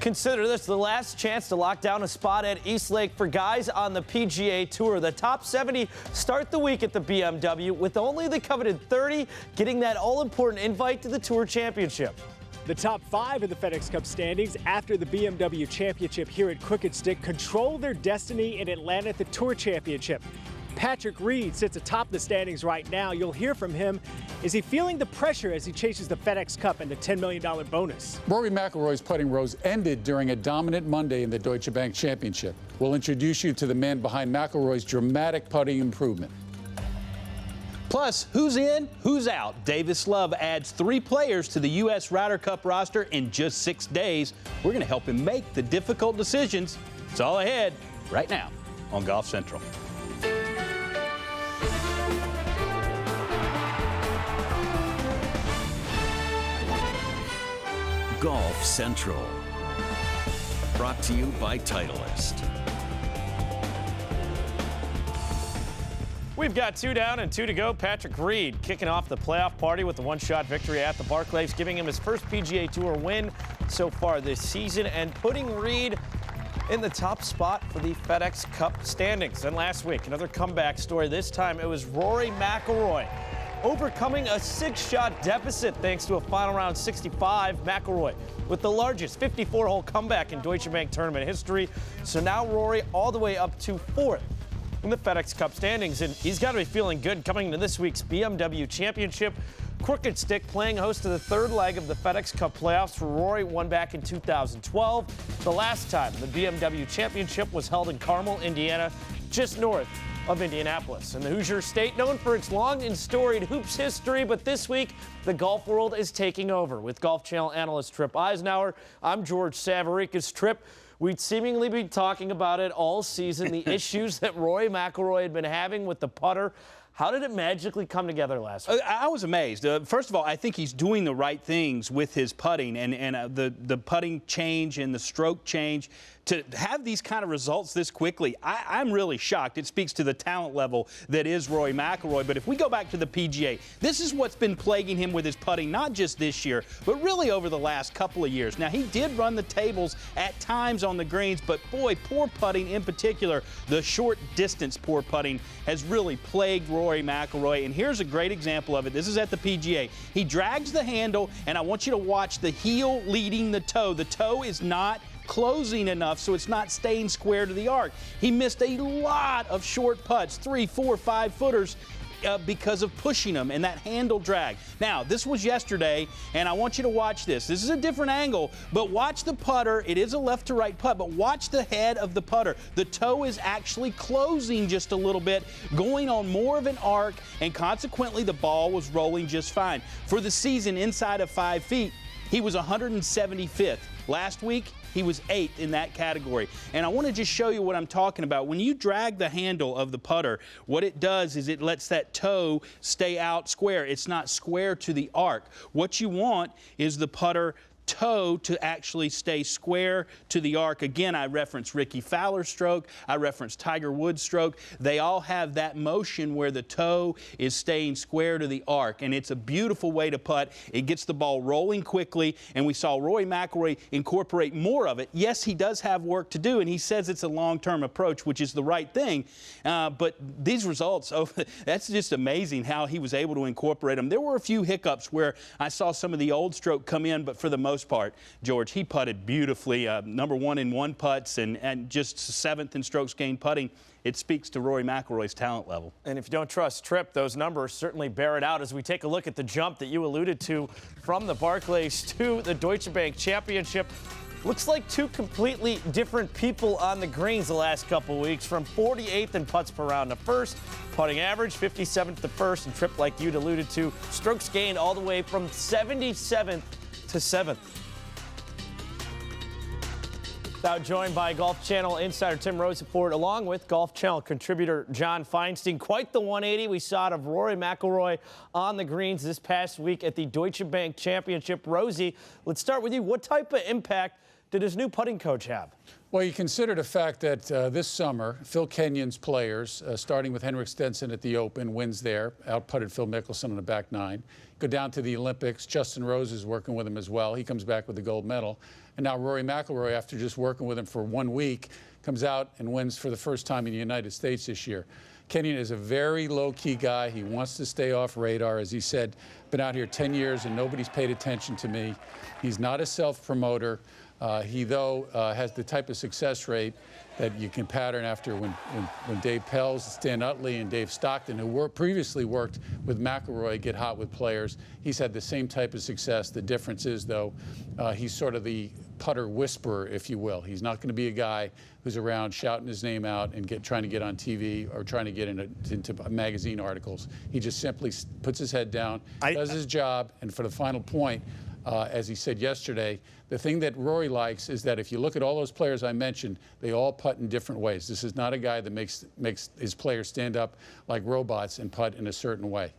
Consider this the last chance to lock down a spot at East Lake for guys on the PGA Tour. The top 70 start the week at the BMW, with only the coveted 30 getting that all-important invite to the Tour Championship. The top 5 of the FedEx Cup standings after the BMW Championship here at Crooked Stick control their destiny in Atlanta at the Tour Championship. Patrick Reed sits atop the standings right now. You'll hear from him. Is he feeling the pressure as he chases the FedEx Cup and the $10 million bonus? Rory McIlroy's putting woes ended during a dominant Monday in the Deutsche Bank Championship. We'll introduce you to the man behind McIlroy's dramatic putting improvement. Plus, who's in, who's out? Davis Love adds 3 players to the U.S. Ryder Cup roster in just 6 days. We're going to help him make the difficult decisions. It's all ahead right now on Golf Central. Golf Central, brought to you by Titleist. We've got 2 down and 2 to go. Patrick Reed kicking off the playoff party with a one-shot victory at the Barclays, giving him his first PGA Tour win so far this season and putting Reed in the top spot for the FedEx Cup standings. And last week, another comeback story. This time it was Rory McIlroy overcoming a 6-shot deficit thanks to a final round 65. McIlroy with the largest 54-hole comeback in Deutsche Bank tournament history. So now Rory all the way up to 4th in the FedEx Cup standings, and he's got to be feeling good coming into this week's BMW Championship. Crooked Stick playing host to the 3rd leg of the FedEx Cup playoffs for Rory, won back in 2012. The last time the BMW Championship was held in Carmel, Indiana, just north of Indianapolis. And the Hoosier State, known for its long and storied hoops history, but this week the golf world is taking over. With Golf Channel analyst Tripp Eisenhower, I'm George Savarikas. Tripp, we'd seemingly be talking about it all season, the issues that Rory McIlroy had been having with the putter. How did it magically come together last week? I was amazed. First of all, I think he's doing the right things with his putting and the putting change and the stroke change. To have these kind of results this quickly, I'm really shocked. It speaks to the talent level that is Rory McIlroy. But if we go back to the PGA, this is what's been plaguing him with his putting, not just this year, but really over the last couple of years. Now, he did run the tables at times on the greens, but boy, poor putting in particular, the short distance poor putting has really plagued Rory McIlroy. And here's a great example of it. This is at the PGA. He drags the handle, and I want you to watch the heel leading the toe. The toe is not closing enough, so it's not staying square to the arc. He missed a lot of short putts, 3, 4, 5 footers, because of pushing them and that handle drag. Now, this was yesterday, and I want you to watch this. This is a different angle, but watch the putter. It is a left to right putt, but watch the head of the putter. The toe is actually closing just a little bit, going on more of an arc, and consequently the ball was rolling just fine. For the season inside of 5 feet, he was 175th. Last week, he was 8th in that category. And I want to just show you what I'm talking about. When you drag the handle of the putter, what it does is it lets that toe stay out square. It's not square to the arc. What you want is the putter toe to actually stay square to the arc. Again, I reference Ricky Fowler's stroke. I reference Tiger Woods' stroke. They all have that motion where the toe is staying square to the arc, and it's a beautiful way to putt. It gets the ball rolling quickly, and we saw Rory McIlroy incorporate more of it. Yes, he does have work to do, and he says it's a long-term approach, which is the right thing, but these results, that's just amazing how he was able to incorporate them. There were a few hiccups where I saw some of the old stroke come in, but for the most part, George, he putted beautifully, number 1 in 1 putts and just 7th in strokes gained putting. It speaks to Rory McIlroy's talent level. And if you don't trust Tripp, those numbers certainly bear it out as we take a look at the jump that you alluded to from the Barclays to the Deutsche Bank Championship. Looks like 2 completely different people on the greens the last couple weeks, from 48th in putts per round to 1st, putting average 57th to 1st, and Tripp, like you'd alluded to, strokes gained all the way from 77th to 7th. Now joined by Golf Channel insider Tim Roseford, along with Golf Channel contributor John Feinstein. Quite the 180 we saw out of Rory McIlroy on the greens this past week at the Deutsche Bank Championship. Rosie, let's start with you. What type of impact did his new putting coach have? Well, you consider the fact that this summer, Phil Kenyon's players, starting with Henrik Stenson at the Open, wins there, out-putted Phil Mickelson on the back nine. Go down to the Olympics. Justin Rose is working with him as well. He comes back with the gold medal. And now Rory McIlroy, after just working with him for 1 week, comes out and wins for the first time in the United States this year. Kenyon is a very low-key guy. He wants to stay off radar. As he said, been out here 10 years and nobody's paid attention to me. He's not a self-promoter. He, though, has the type of success rate that you can pattern after when Dave Pelz, Stan Utley, and Dave Stockton, who previously worked with McIlroy, get hot with players. He's had the same type of success. The difference is, though, he's sort of the putter whisperer, if you will. He's not going to be a guy who's around shouting his name out and trying to get on TV or trying to get into magazine articles. He just simply puts his head down, does his job, and for the final point, as he said yesterday, the thing that Rory likes is that if you look at all those players I mentioned, they all putt in different ways. This is not a guy that makes his players stand up like robots and putt in a certain way.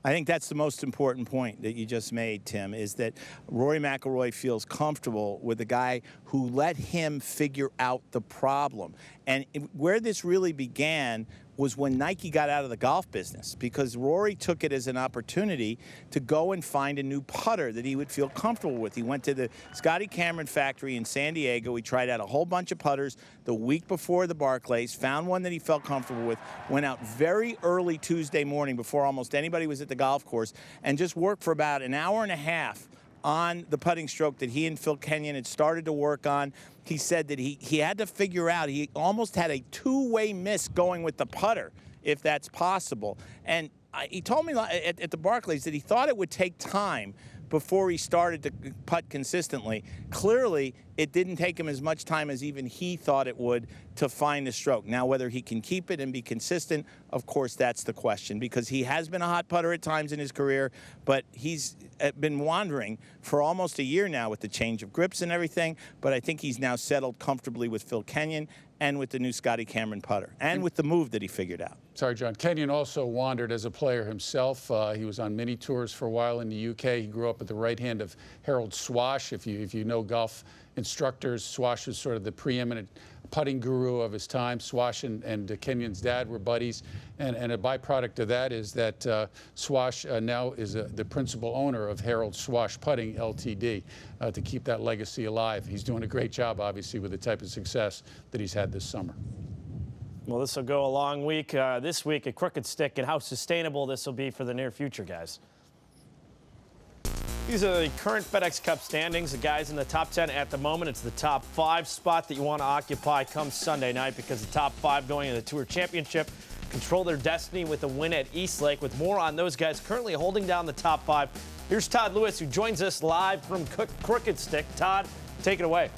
I think that's the most important point that you just made, Tim, is that Rory McIlroy feels comfortable with a guy who let him figure out the problem. And where this really began was when Nike got out of the golf business, because Rory took it as an opportunity to go and find a new putter that he would feel comfortable with. He went to the Scotty Cameron factory in San Diego. He tried out a whole bunch of putters the week before the Barclays, found one that he felt comfortable with, went out very early Tuesday morning before almost anybody was at the golf course, and just worked for about an hour and a half on the putting stroke that he and Phil Kenyon had started to work on. He said that he had to figure out, he almost had a two-way miss going with the putter, if that's possible. And he told me at the Barclays that he thought it would take time before he started to putt consistently. Clearly, it didn't take him as much time as even he thought it would to find the stroke. Now, whether he can keep it and be consistent, of course, that's the question, because he has been a hot putter at times in his career, but he's been wandering for almost a year now with the change of grips and everything. But I think he's now settled comfortably with Phil Kenyon and with the new Scotty Cameron putter, and with the move that he figured out. Sorry, John. Kenyon also wandered as a player himself. He was on mini tours for a while in the UK. He grew up at the right hand of Harold Swash. If you know golf instructors, Swash was sort of the preeminent putting guru of his time. Swash and Kenyon's dad were buddies, and a byproduct of that is that Swash now is the principal owner of Harold Swash Putting Ltd. To keep that legacy alive. He's doing a great job, obviously, with the type of success that he's had this summer. Well, this will go a long week this week at Crooked Stick, and how sustainable this will be for the near future, guys. These are the current FedEx Cup standings. The guys in the top 10 at the moment. It's the top 5 spot that you want to occupy come Sunday night, because the top 5 going into the Tour Championship control their destiny with a win at East Lake. With more on those guys currently holding down the top 5, here's Todd Lewis, who joins us live from Crooked Stick. Todd, take it away.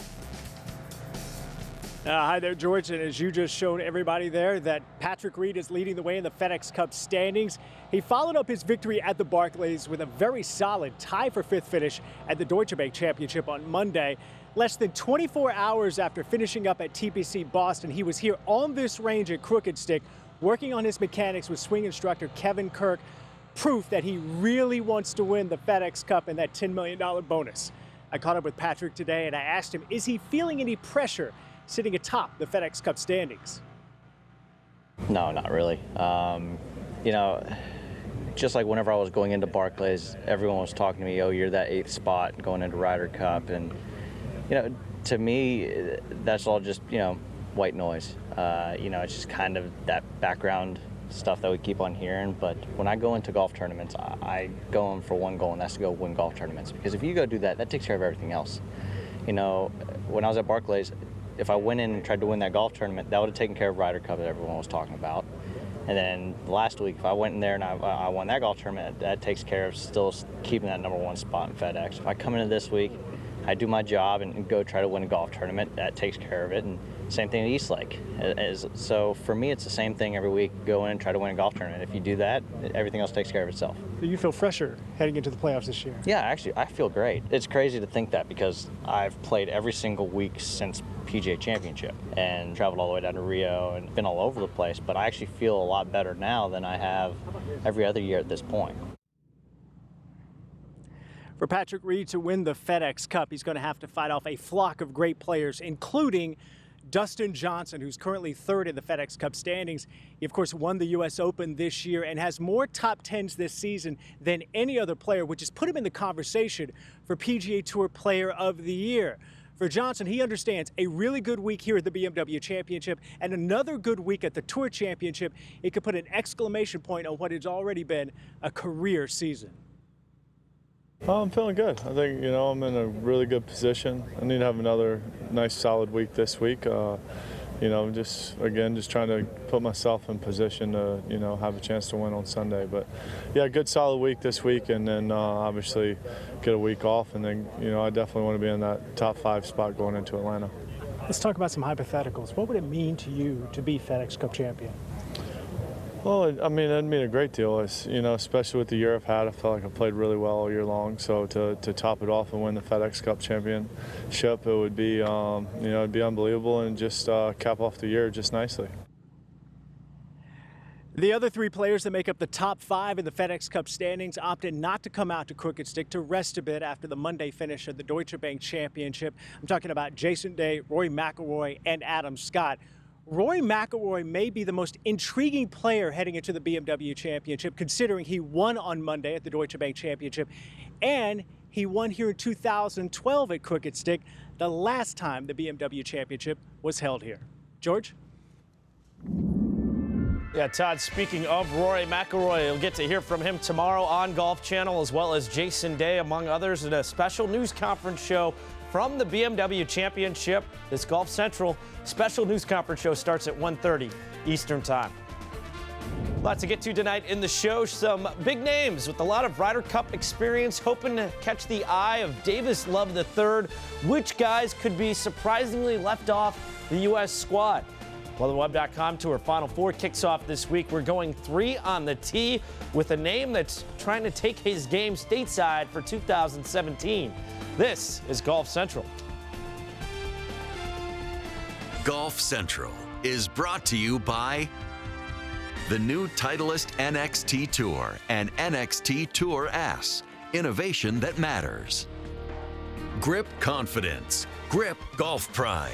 Hi there, George. And as you just showed everybody there, that Patrick Reed is leading the way in the FedEx Cup standings. He followed up his victory at the Barclays with a very solid tie for 5th finish at the Deutsche Bank Championship on Monday. Less than 24 hours after finishing up at TPC Boston, he was here on this range at Crooked Stick, working on his mechanics with swing instructor Kevin Kirk. Proof that he really wants to win the FedEx Cup and that $10 million bonus. I caught up with Patrick today and I asked him, is he feeling any pressure sitting atop the FedEx Cup standings? No, not really. You know, just like whenever I was going into Barclays, everyone was talking to me, oh, you're that 8th spot going into Ryder Cup. And, you know, to me, that's all just, you know, white noise. You know, it's just kind of that background stuff that we keep on hearing. But when I go into golf tournaments, I go in for one goal, and that's to go win golf tournaments. Because if you go do that, that takes care of everything else. You know, when I was at Barclays, if I went in and tried to win that golf tournament, that would have taken care of Ryder Cup that everyone was talking about. And then last week, if I went in there and I won that golf tournament, that takes care of still keeping that #1 spot in FedEx. If I come into this week, I do my job and go try to win a golf tournament, that takes care of it. And same thing at East Lake. So for me, it's the same thing every week. Go in and try to win a golf tournament. If you do that, everything else takes care of itself. Do you feel fresher heading into the playoffs this year? Yeah, actually, I feel great. It's crazy to think that, because I've played every single week since PGA Championship and traveled all the way down to Rio and been all over the place. But I actually feel a lot better now than I have every other year at this point. For Patrick Reed to win the FedEx Cup, he's going to have to fight off a flock of great players, including Dustin Johnson, who's currently third in the FedEx Cup standings. He, of course, won the U.S. Open this year and has more top tens this season than any other player, which has put him in the conversation for PGA Tour Player of the Year. For Johnson, he understands a really good week here at the BMW Championship and another good week at the Tour Championship. It could put an exclamation point on what has already been a career season. I'm feeling good. I think, I'm in a really good position. I need to have another nice, solid week this week. Just trying to put myself in position to, have a chance to win on Sunday. But, yeah, good, solid week this week, and then obviously get a week off. And then, I definitely want to be in that top 5 spot going into Atlanta. Let's talk about some hypotheticals. What would it mean to you to be FedEx Cup champion? Well, it'd mean a great deal. Especially with the year I've had, I felt like I played really well all year long. So to top it off and win the FedEx Cup championship, it would be, it'd be unbelievable, and just cap off the year just nicely. The other 3 players that make up the top 5 in the FedEx Cup standings opted not to come out to Crooked Stick to rest a bit after the Monday finish of the Deutsche Bank Championship. I'm talking about Jason Day, Rory McIlroy, and Adam Scott. Rory McIlroy may be the most intriguing player heading into the BMW Championship, considering he won on Monday at the Deutsche Bank Championship, and he won here in 2012 at Crooked Stick, the last time the BMW Championship was held here. George? Yeah, Todd, speaking of Rory McIlroy, you'll get to hear from him tomorrow on Golf Channel, as well as Jason Day, among others, in a special news conference show from the BMW Championship. This Golf Central special news conference show starts at 1:30 Eastern Time. Lots to get to tonight in the show. Some big names with a lot of Ryder Cup experience, hoping to catch the eye of Davis Love III. Which guys could be surprisingly left off the U.S. squad? Well, the Web.com Tour Final Four kicks off this week. We're going 3 on the tee with a name that's trying to take his game stateside for 2017. This is Golf Central. Golf Central is brought to you by the new Titleist NXT Tour and NXT Tour S. Innovation that matters. Grip Confidence. Grip Golf Pride.